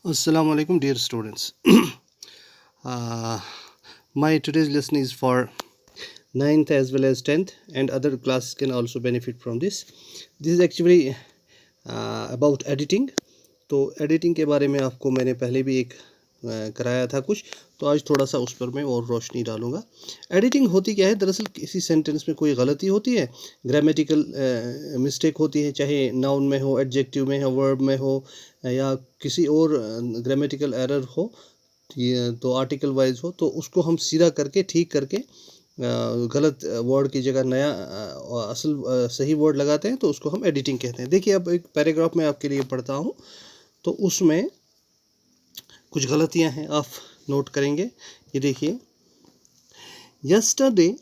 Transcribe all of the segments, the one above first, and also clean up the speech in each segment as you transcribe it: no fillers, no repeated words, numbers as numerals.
Assalamu alaikum, dear students. uh, my today's lesson is for ninth as well as 10th, and other classes can also benefit from this. This is actually about editing. तो editing के बारे में आपको मैंने पहले भी एक कराया था कुछ, तो आज थोड़ा सा उस पर मैं और रोशनी डालूंगा। एडिटिंग होती क्या है? दरअसल किसी सेंटेंस में कोई गलती होती है, ग्रामेटिकल मिस्टेक होती है, चाहे नाउन में हो, एडजेक्टिव में हो, वर्ब में हो, या किसी और ग्रामेटिकल एरर हो, तो आर्टिकल वाइज हो, तो उसको हम सीधा करके ठीक करके गलत वर्ड की जगह नया असल सही वर्ड लगाते हैं, तो उसको हम एडिटिंग कहते हैं। देखिए, अब एक पैराग्राफ मैं आपके लिए पढ़ता हूँ, तो उसमें कुछ गलतियां हैं, आप नोट करेंगे। ये देखिए, यस्टरडे,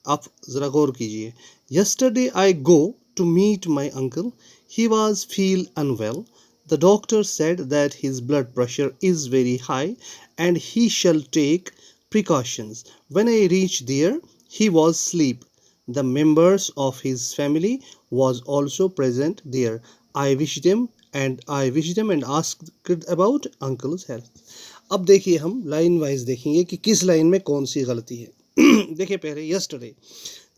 आप ज़रा गौर कीजिए। Yesterday I go to meet my uncle, he was feel unwell, the doctor said that his blood pressure is very high and he shall take precautions. When I reached there, he was asleep. The members of his family was also present there. I wished them and asked about uncle's health. अब देखिए, हम line wise देखेंगे कि किस line में कौन सी गलती है। देखिए, पहले यस्टरडे,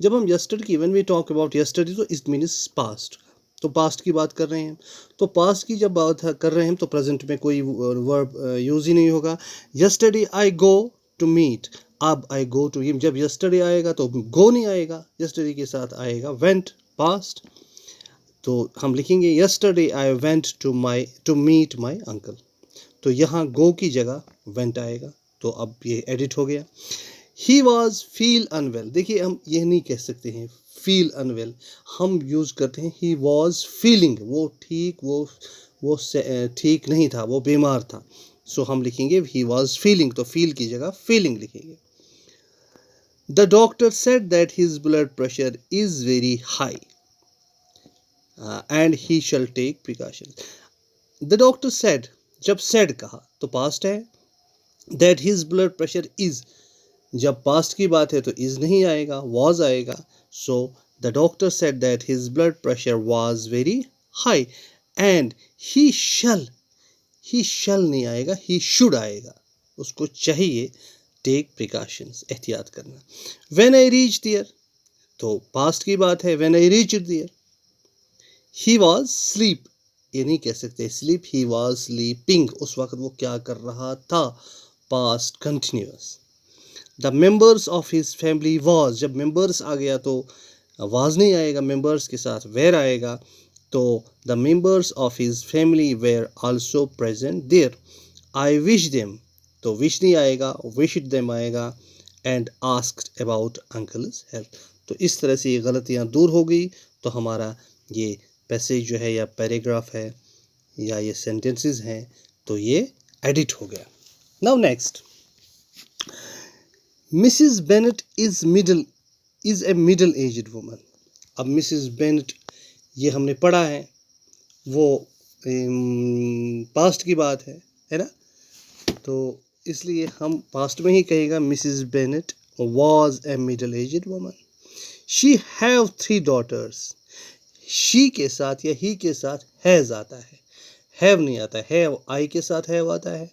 जब हम यस्टरडे की when we talk about yesterday, तो इट मीन्स पास्ट, तो पास्ट की बात कर रहे हैं। तो पास्ट की जब बात कर रहे हैं तो प्रेजेंट में कोई वर्ब यूज़ ही नहीं होगा। Yesterday I go to meet, अब आई गो टू, जब यस्टरडे आएगा तो गो नहीं आएगा, यस्टरडे के साथ आएगा वेंट, पास्ट। तो हम लिखेंगे yesterday I went to meet my uncle, तो यहाँ गो की जगह वेंट आएगा, तो अब ये एडिट हो गया। ही वॉज फील अनवेल, देखिए हम ये नहीं कह सकते हैं फील अनवेल, हम यूज़ करते हैं ही वॉज फीलिंग, वो ठीक नहीं था, वो बीमार था, सो हम लिखेंगे ही वॉज फीलिंग, तो फील की जगह फीलिंग लिखेंगे। The doctor said that his blood pressure is very high and he shall take precaution. The doctor said, जब सेड कहा तो पास्ट है, that his blood pressure is, जब पास्ट की बात है तो इज नहीं आएगा, वॉज आएगा। So the doctor said that his blood pressure was very high and he shall नहीं आएगा, ही शुड आएगा, उसको चाहिए टेक प्रिकॉशंस, एहतियात करना। व्हेन आई रीच देयर, तो पास्ट की बात है, when I reach there. He was sleep, ये नहीं कह सकते स्लीप, ही वॉज स्लीपिंग, उस वक्त वो क्या कर रहा था, past continuous. The members of his family was, जब मेंबर्स आ गया तो वाज नहीं आएगा, मेंबर्स के साथ वेर आएगा, तो the members of his family were also present there. I wish them, तो विश नहीं आएगा, विश्ड देम आएगा, and asked about uncle's health. तो इस तरह से ये गलतियाँ दूर हो गई, तो हमारा ये पैसेज जो है या पैराग्राफ है या ये सेंटेंसेस हैं, तो ये एडिट हो गया। Now next, Mrs Bennett is a middle aged woman. अब मिसिज बेनेट, ये हमने पढ़ा है, वो पास्ट की बात है ना, तो इसलिए हम पास्ट में ही कहेगा Mrs Bennett was a middle aged woman. She have 3 daughters, she के साथ या ही के साथ हैज़ आता है, हैव नहीं आता, हैव आई के साथ हैव आता है,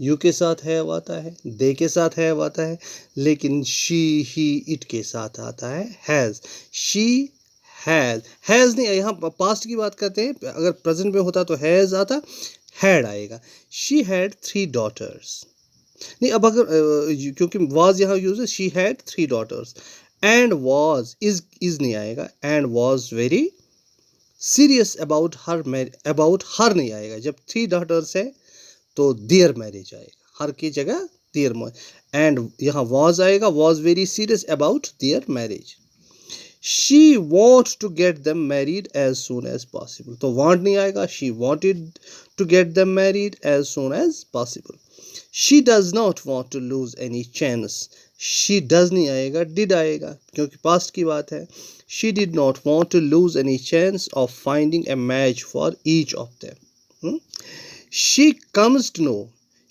यू के साथ हैव आता है, दे के साथ हैव आता है, लेकिन शी ही इट के साथ आता है हैज़। शी हैज़ नहीं, यहाँ पास्ट की बात करते हैं, अगर प्रेजेंट में होता तो हैज़ आता, हैड आएगा। शी हैड 3 daughters, नहीं, अब अगर क्योंकि वाज यहाँ यूज है, she had 3 daughters and was, is नहीं आएगा, and was very serious about her नहीं आएगा, जब 3 daughters है तो देयर मैरिज आएगा, हर की जगह देयर, एंड यहाँ वाज आएगा, was very serious about their marriage. She want to get them married as soon as possible, तो वांट नहीं आएगा, she wanted to get them married as soon as possible. She does not want to lose any chance, she does नहीं आएगा, did आएगा, क्योंकि past की बात है। She did not want to lose any chance of finding a match for each of them. She comes to know,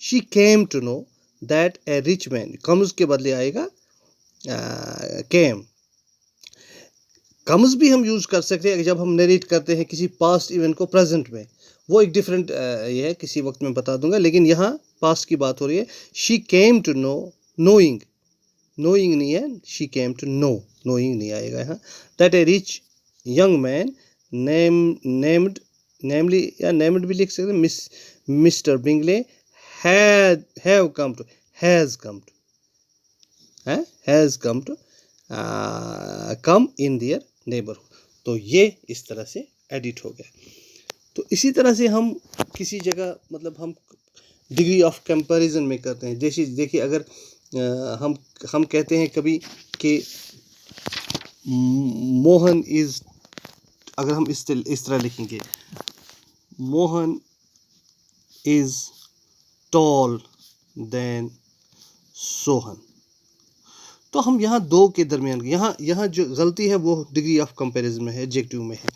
she came to know that a rich man, comes के बदले आएगा came, comes भी हम use कर सकते हैं जब हम नरेट करते हैं किसी पास्ट इवेंट को प्रेजेंट में, वो एक डिफरेंट ये है, किसी वक्त मैं बता दूंगा, लेकिन यहाँ पास्ट की बात हो रही है। She came to know, knowing, knowing नहीं है, she came to know, knowing नहीं आएगा यहाँ, that a rich young man named namely या नेम्ड भी लिख सकते हैं, mister Bingley have come to, has come to, has come to come in their neighbourhood. तो ये इस तरह से एडिट हो गया। तो इसी तरह से हम किसी जगह मतलब हम डिग्री ऑफ कंपैरिजन में करते हैं। जैसे देखिए, अगर हम कहते हैं कभी कि मोहन इज़, अगर हम इस तरह लिखेंगे, Mohan is tall than Sohan, तो हम यहाँ दो के दरमियान, यहाँ जो गलती है वो डिग्री ऑफ कंपैरिजन में है, एडजेक्टिव में है।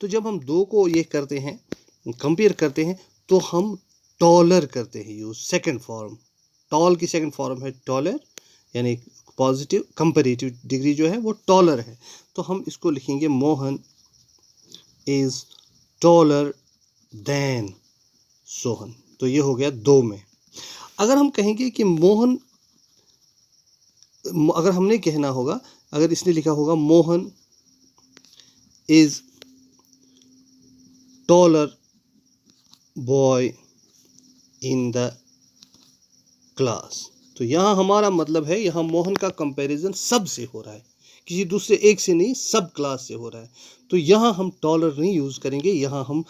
तो जब हम दो को ये करते हैं, कंपेयर करते हैं, तो हम टॉलर करते हैं यूज़, सेकंड फॉर्म। टॉल की सेकंड फॉर्म है टॉलर, यानी पॉजिटिव कंपैरेटिव डिग्री जो है वो टॉलर है। तो हम इसको लिखेंगे Mohan is taller than Sohan. तो ये हो गया दो में। अगर हम कहेंगे कि मोहन, अगर हमने कहना होगा, अगर इसने लिखा होगा Mohan is taller boy in the class, तो यहाँ हमारा मतलब है, यहाँ मोहन का कंपैरिजन सब से हो रहा है, किसी दूसरे एक से नहीं, सब क्लास से हो रहा है। तो यहाँ हम टॉलर नहीं यूज़ करेंगे, यहाँ हम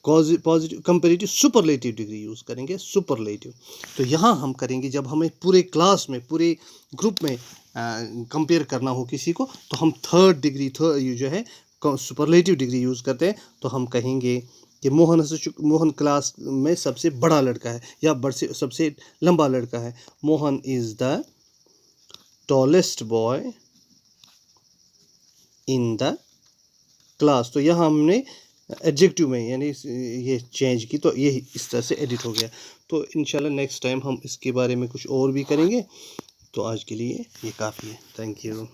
positive comparative superlative degree use करेंगे, सुपरलेटिव। तो यहाँ हम करेंगे जब हमें पूरे क्लास में, पूरे ग्रुप में कंपेयर करना हो किसी को, तो हम थर्ड डिग्री जो है सुपरलेटिव डिग्री यूज़ करते हैं। तो हम कहेंगे कि मोहन क्लास में सबसे बड़ा लड़का है, या सबसे लंबा लड़का है। Mohan is the tallest boy in the class. तो यहाँ हमने एडजेक्टिव में यानी ये चेंज की, तो ये इस तरह से एडिट हो गया। तो इंशाल्लाह नेक्स्ट टाइम हम इसके बारे में कुछ और भी करेंगे। तो आज के लिए ये काफ़ी है। Thank you.